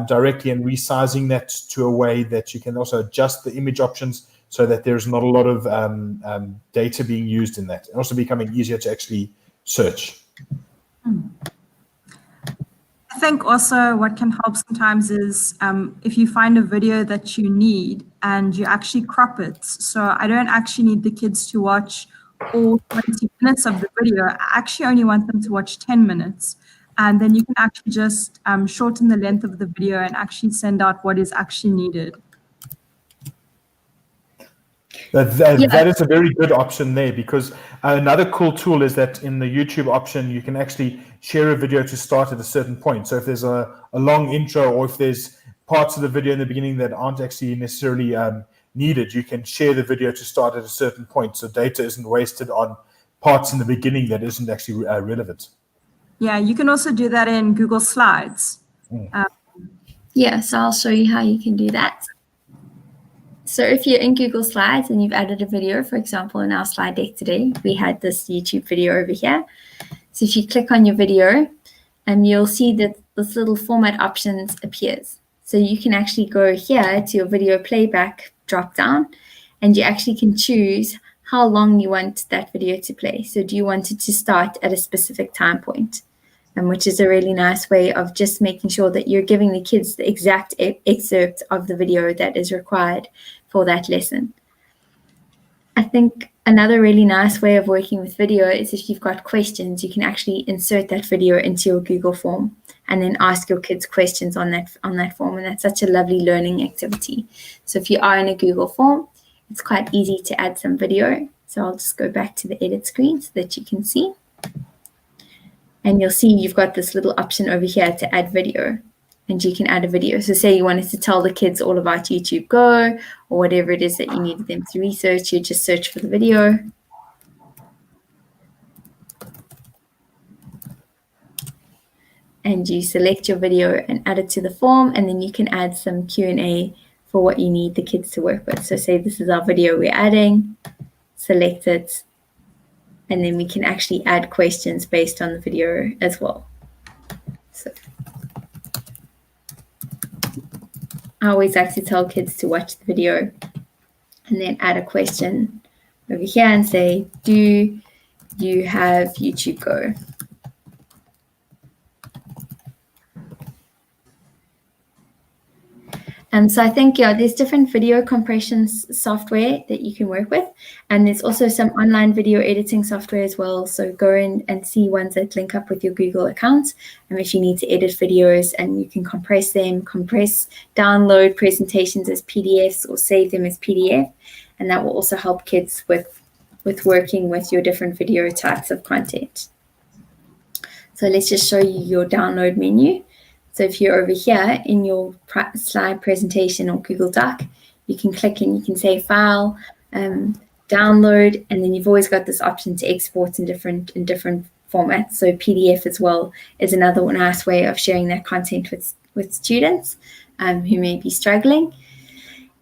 directly and resizing that to a way that you can also adjust the image options so that there's not a lot of data being used in that, and also becoming easier to actually search. I think also what can help sometimes is if you find a video that you need and you actually crop it. So I don't actually need the kids to watch all 20 minutes of the video. I actually only want them to watch 10 minutes. And then you can actually just shorten the length of the video and actually send out what is actually needed. That is a very good option there, because another cool tool is that in the YouTube option, you can actually share a video to start at a certain point. So if there's a long intro, or if there's parts of the video in the beginning that aren't actually necessarily needed, you can share the video to start at a certain point. So data isn't wasted on parts in the beginning that isn't actually relevant. Yeah, you can also do that in Google Slides. Yeah, so I'll show you how you can do that. So if you're in Google Slides and you've added a video, for example, in our slide deck today, we had this YouTube video over here. So if you click on your video, you'll see that this little format options appears. So you can actually go here to your video playback drop down, and you actually can choose how long you want that video to play. So do you want it to start at a specific time point? Which is a really nice way of just making sure that you're giving the kids the exact excerpt of the video that is required for that lesson. I think another really nice way of working with video is if you've got questions, you can actually insert that video into your Google form and then ask your kids questions on that form. And that's such a lovely learning activity. So if you are in a Google form, it's quite easy to add some video. So I'll just go back to the edit screen so that you can see. And you'll see you've got this little option over here to add video, and you can add a video. So say you wanted to tell the kids all about YouTube Go or whatever it is that you needed them to research, you just search for the video. And you select your video and add it to the form, and then you can add some Q&A for what you need the kids to work with. So say this is our video we're adding, select it, and then we can actually add questions based on the video as well. So I always like to tell kids to watch the video and then add a question over here and say, do you have YouTube Go? So I think, there's different video compression software that you can work with. And there's also some online video editing software as well. So go in and see ones that link up with your Google account. And if you need to edit videos, and you can compress them, download presentations as PDFs or save them as PDF. And that will also help kids with working with your different video types of content. So let's just show you your download menu. So if you're over here in your slide presentation or Google Doc, you can click and you can say File, Download, and then you've always got this option to export in different formats. So PDF as well is another nice way of sharing that content with students who may be struggling.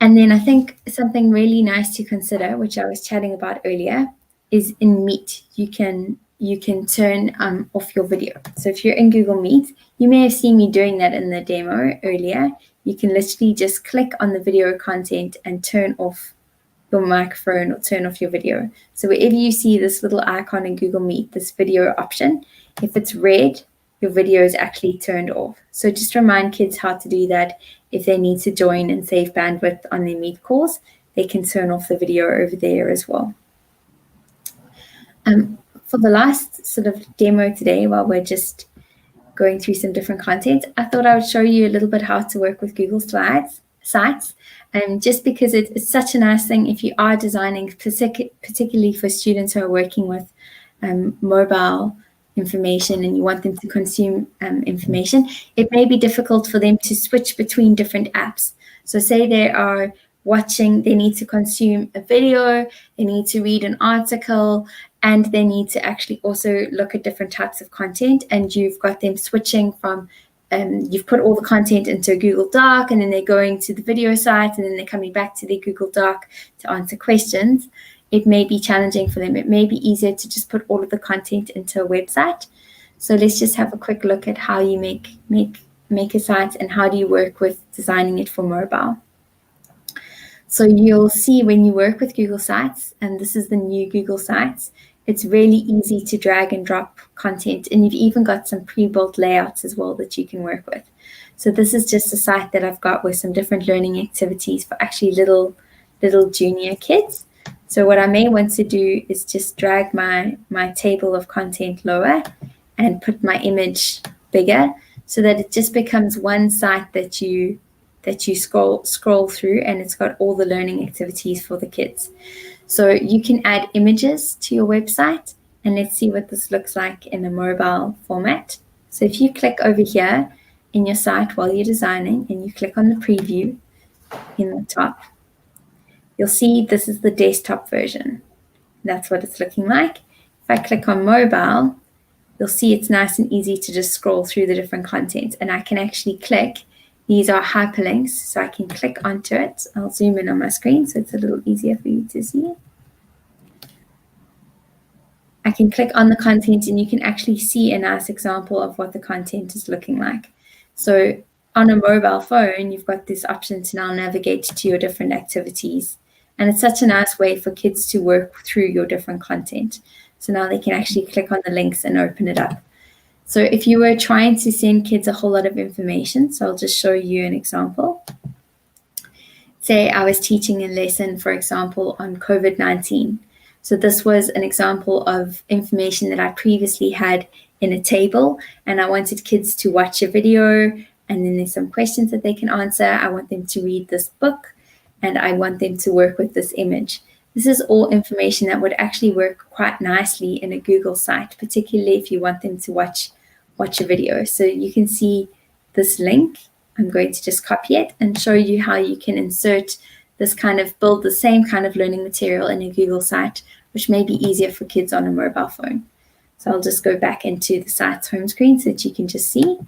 And then I think something really nice to consider, which I was chatting about earlier, is in Meet. You can turn off your video. So if you're in Google Meet, you may have seen me doing that in the demo earlier. You can literally just click on the video content and turn off your microphone or turn off your video. So wherever you see this little icon in Google Meet, this video option, if it's red, your video is actually turned off. So just remind kids how to do that. If they need to join and save bandwidth on their Meet calls, they can turn off the video over there as well. For the last sort of demo today, while we're just going through some different content, I thought I would show you a little bit how to work with Google Slides. sites, just because it's such a nice thing if you are designing, particularly for students who are working with mobile information and you want them to consume information. It may be difficult for them to switch between different apps. So say they are watching, they need to consume a video, they need to read an article, and they need to actually also look at different types of content, and you've got them switching from you've put all the content into a Google Doc, and then they're going to the video site, and then they're coming back to the Google Doc to answer questions. It may be challenging for them. It may be easier to just put all of the content into a website. So let's just have a quick look at how you make a site and how do you work with designing it for mobile. So you'll see when you work with Google Sites, and this is the new Google Sites, it's really easy to drag and drop content, and you've even got some pre-built layouts as well that you can work with. So this is just a site that I've got with some different learning activities for actually little junior kids. So what I may want to do is just drag my table of content lower and put my image bigger so that it just becomes one site that you scroll through, and it's got all the learning activities for the kids. So you can add images to your website, and let's see what this looks like in a mobile format. So if you click over here in your site while you're designing and you click on the preview in the top, you'll see this is the desktop version. That's what it's looking like. If I click on mobile, you'll see it's nice and easy to just scroll through the different content, and I can actually click. These are hyperlinks, so I can click onto it. I'll zoom in on my screen so it's a little easier for you to see. I can click on the content, and you can actually see a nice example of what the content is looking like. So on a mobile phone, you've got this option to now navigate to your different activities. And it's such a nice way for kids to work through your different content. So now they can actually click on the links and open it up. So if you were trying to send kids a whole lot of information, so I'll just show you an example. Say I was teaching a lesson, for example, on COVID-19. So this was an example of information that I previously had in a table, and I wanted kids to watch a video, and then there's some questions that they can answer. I want them to read this book, and I want them to work with this image. This is all information that would actually work quite nicely in a Google site, particularly if you want them to watch a video. So you can see this link. I'm going to just copy it and show you how you can insert this kind of, build the same kind of learning material in a Google site, which may be easier for kids on a mobile phone. So I'll just go back into the site's home screen so that you can just see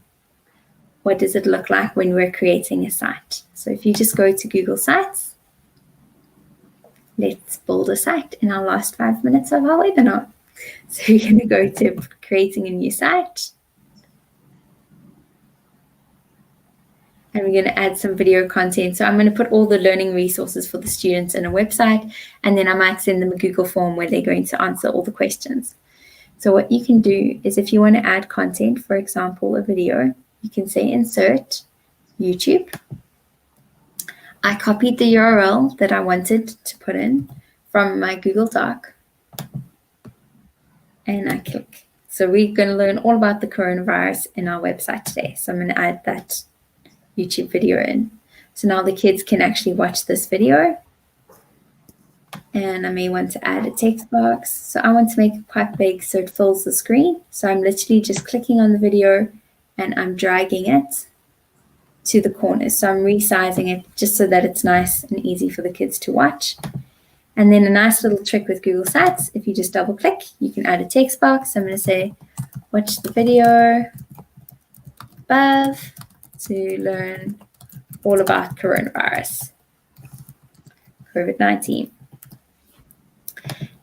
what does it look like when we're creating a site. So if you just go to Google Sites, let's build a site in our last 5 minutes of our webinar. So we're going to go to creating a new site. And we're going to add some video content. So I'm going to put all the learning resources for the students in a website, and then I might send them a Google form where they're going to answer all the questions. So what you can do is if you want to add content, for example, a video, you can say insert YouTube. I copied the URL that I wanted to put in from my Google Doc, and I click. So we're going to learn all about the coronavirus in our website today. So I'm going to add that YouTube video in. So now the kids can actually watch this video. And I may want to add a text box. So I want to make it quite big so it fills the screen. So I'm literally just clicking on the video and I'm dragging it to the corners. So I'm resizing it just so that it's nice and easy for the kids to watch. And then a nice little trick with Google Sites, if you just double click, you can add a text box. I'm going to say, watch the video above to learn all about coronavirus, COVID-19.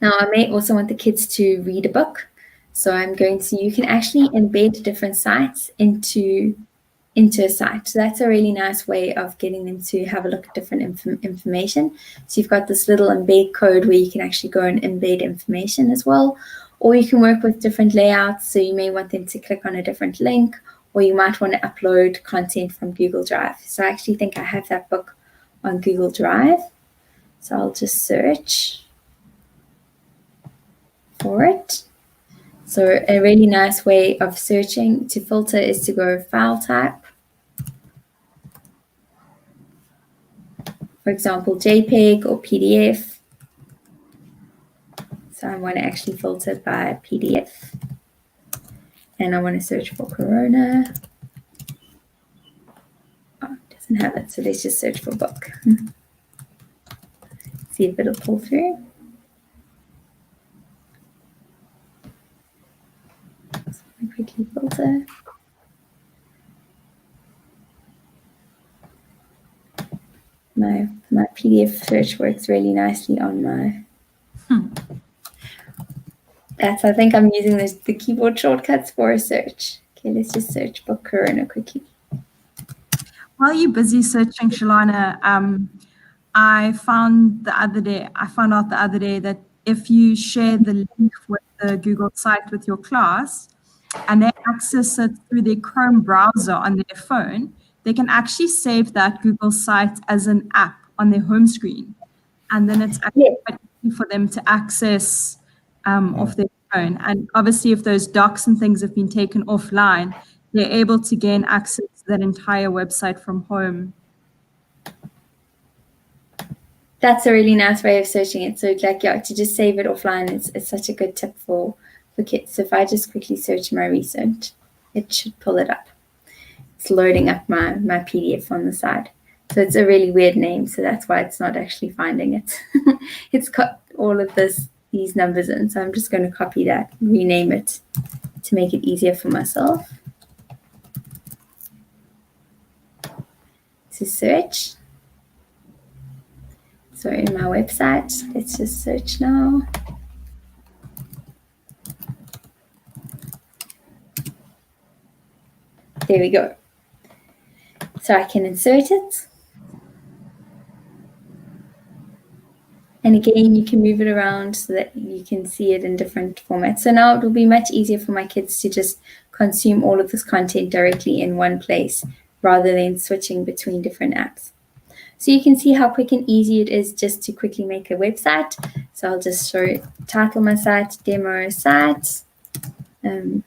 Now, I may also want the kids to read a book. So I'm going to, you can actually embed different sites into a site. So that's a really nice way of getting them to have a look at different information. So you've got this little embed code where you can actually go and embed information as well. Or you can work with different layouts. So you may want them to click on a different link, or you might want to upload content from Google Drive. So I actually think I have that book on Google Drive. So I'll just search for it. So a really nice way of searching to filter is to go file type. for example, JPEG or PDF. So I want to actually filter by PDF. And I want to search for Corona. Oh, it doesn't have it, so let's just search for book. See if it'll pull through. So I quickly filter. My PDF search works really nicely on my. I think I'm using the keyboard shortcuts for a search. Okay, let's just search book Corona quickly. While you're busy searching, Shalana, I found out the other day that if you share the link with the Google site with your class and they access it through their Chrome browser on their phone, they can actually save that Google site as an app on their home screen. And then it's actually quite easy for them to access off their phone. And obviously, if those docs and things have been taken offline, they're able to gain access to that entire website from home. That's a really nice way of searching it. So to just save it offline is such a good tip for kids. So if I just quickly search my recent, it should pull it up. It's loading up my PDF on the side. So it's a really weird name, so that's why it's not actually finding it. It's got all of these numbers in, so I'm just going to copy that, rename it to make it easier for myself. To search. So in my website, let's just search now. There we go. So I can insert it. And again, you can move it around so that you can see it in different formats. So now it will be much easier for my kids to just consume all of this content directly in one place rather than switching between different apps. So you can see how quick and easy it is just to quickly make a website. So I'll just title my site, demo site. And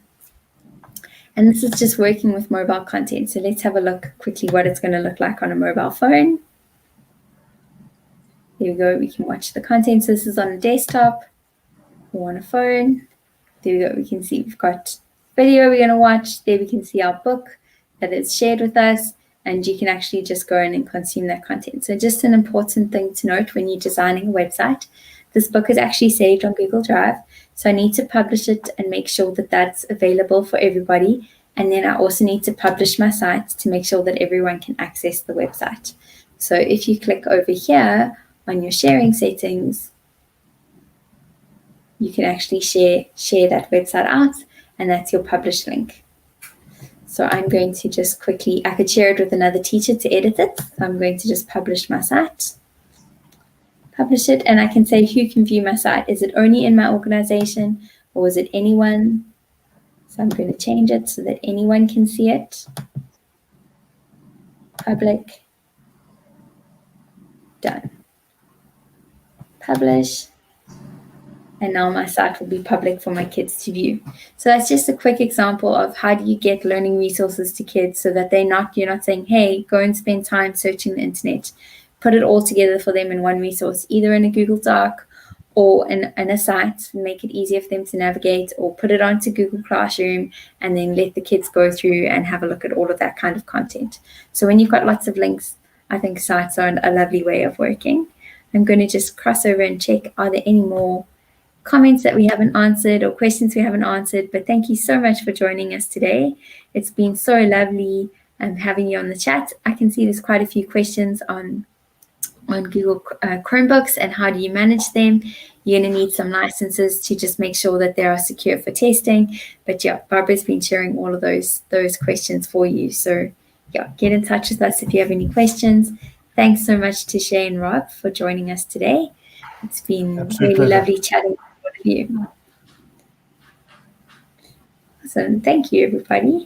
this is just working with mobile content. So let's have a look quickly what it's going to look like on a mobile phone. There we go. We can watch the content. So this is on a desktop or on a phone. There we go. We can see we've got video we're going to watch. There we can see our book that is shared with us. And you can actually just go in and consume that content. So just an important thing to note when you're designing a website, this book is actually saved on Google Drive. So I need to publish it and make sure that that's available for everybody. And then I also need to publish my site to make sure that everyone can access the website. So if you click over here on your sharing settings, you can actually share that website out, and that's your publish link. So I'm going to just quickly, I could share it with another teacher to edit it. So I'm going to just publish my site, publish it, and I can say who can view my site. Is it only in my organization or is it anyone? So I'm going to change it so that anyone can see it. Public, done. Publish. And now my site will be public for my kids to view. So that's just a quick example of how do you get learning resources to kids so that you're not saying, hey, go and spend time searching the internet. Put it all together for them in one resource, either in a Google Doc or in a site, make it easier for them to navigate, or put it onto Google Classroom and then let the kids go through and have a look at all of that kind of content. So when you've got lots of links, I think sites are a lovely way of working. I'm going to just cross over and check, are there any more comments that we haven't answered or questions we haven't answered? But thank you so much for joining us today. It's been so lovely having you on the chat. I can see there's quite a few questions on Google Chromebooks and how do you manage them. You're going to need some licenses to just make sure that they are secure for testing. But yeah, Barbara's been sharing all of those questions for you. So yeah, get in touch with us if you have any questions. Thanks so much to Shay and Rob for joining us today. It's been really lovely chatting with all of you. Awesome. Thank you, everybody.